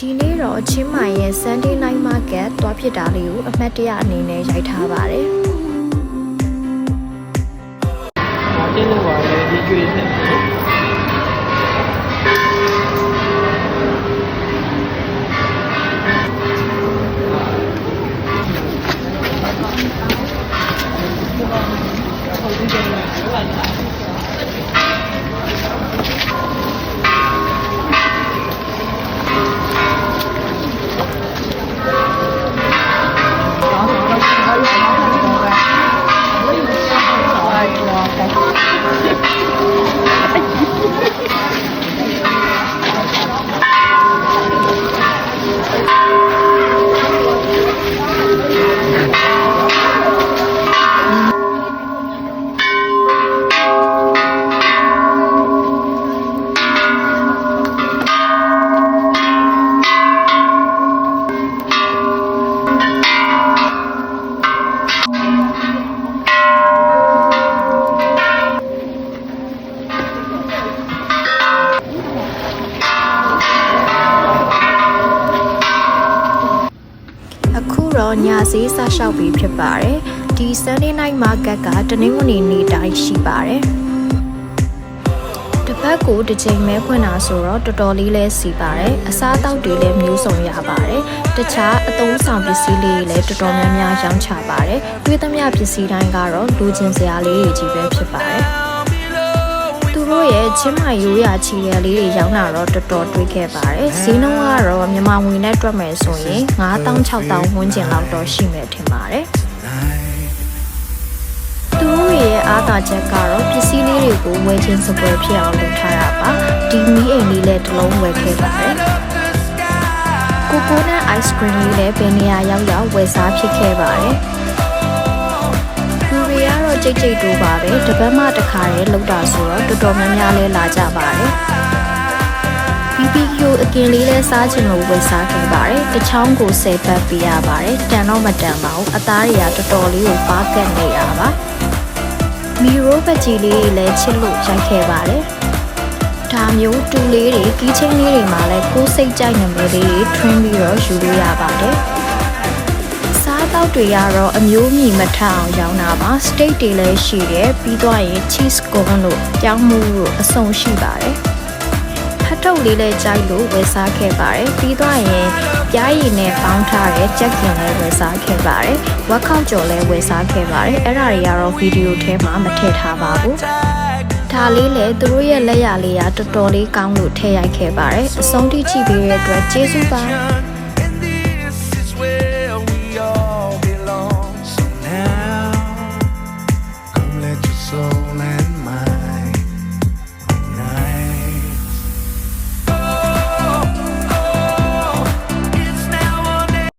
ဒီနေ့တော့ချင်းမိုင်ရဲ့ Sunday Night Market သွားဖြစ်တာလေးကိုအမှတ်တရအနေနဲ့ရိုက်ထားပါတယ်။ကျေးဇူးပါလေဒီကျွေးနေ။ညဈေးစားလျှောက်ပြီးဖြစ်ပါတယ်။ဒီ Sunday Night Market ကတနင်္ဂနွေနေ့တိုင်းရှိပါတယ်။တစ်ပတ်ကိုတစ်ချိန်ပဲဖွင့်တာဆိုတော့တော်တော်လေးလဲစီပါတယ်။အစားအသောက်တွေလည်းမျိုးစုံရပါတယ်။တခြားအသုံးဆောင်ပစ္စည်းလေးတွေလည်းတော်တော်များများရောင်းချပါတယ်။တွေ့သမျှပစ္စည်းတိုင်းကတော့လူချင်းစရာလေးတွေကြီးပဲဖြစ်ပါတယ်။သူတို့ရဲ့ချင်းမိုင်ရိုးရာချီရလေးတွေရောင်းလာတော့တော်တော်တွေးခဲ့ပါတယ်။ဈေးနှုန်းကတော့မြန်မာငွေနဲ့တွက်မယ်ဆိုရင်9600ဝန်းကျင်လောက်တော့ရှိမယ်ထင်ပါတယ်။သူတို့ရဲ့အားသာချက်ကတော့ပစ္စည်းလေးတွေကိုဝယ်ခြင်းစပွဲဖြစ်အောင်လုပ်ထားတာပါ။ဒီမီးအိမ်လေးလည်းတစ်လုံးဝယ်ခဲ့ပါတယ်။ကိုကိုနဲ့ ice cream လေးလည်းဘယ်နေရာရောက်ဝယ်စားဖြစ်ခဲ့ပါတယ်။လူတွေကတော့ကြိတ်တိုးပါပဲတပတ်မှတစ်ခါရဲလောက်တာဆိုတော့တော်တော်များများလဲလာကြပါတယ် BBQ အကင်လေးလဲစားချင်လို့ဝယ်စားခဲ့ပါတယ်တစ်ချောင်းကို10ဘတ်ပေးရပါတယ်တန်တော့မတန်ပါဘူးအသားတွေကတော်တော်လေးကိုပါကတ်နေတာပါမီရိုဘတ်ကြီးလေးလည်းချစ်လို့ရိုက်ခဲ့ပါတယ်ဒါမျိုးတူလေးတွေကီးချင်းလေးတွေမှာလဲကိုယ်စိတ်ကြိုက်နေမယ်လေးတွေထွင်းပြီးတော့ယူလို့ရပါတယ်တောက်တွေကတော့အမျိုးမြည်မထအောင်ရောင်းတာပါ steak တွေလည်းရှိတယ်ပြီးတော့ရင် cheese corn တို့ပြောင်းမှုတို့အစုံရှိပါတယ်ဖတ်ထုတ်လေးလည်းကြိုက်လို့ဝယ်စားခဲ့ပါတယ်ပြီးတော့ရင်ပြားရည်နဲ့ပေါင်းထားတဲ့ကြက်ကင်လည်းဝယ်စားခဲ့ပါတယ်ဝက်ခေါက်ကြော်လည်းဝယ်စားခဲ့ပါတယ်အဲ့ဒါတွေကတော့ဗီဒီယိုထဲမှာမထည့်ထားပါဘူးဒါလေးလည်းသူတို့ရဲ့လက်ရလေးကတော်တော်လေးကောင်းလို့ထည့်ရိုက်ခဲ့ပါတယ်အဆုံးထိကြည့်ပေးတဲ့အတွက်ကျေးဇူးပါSo now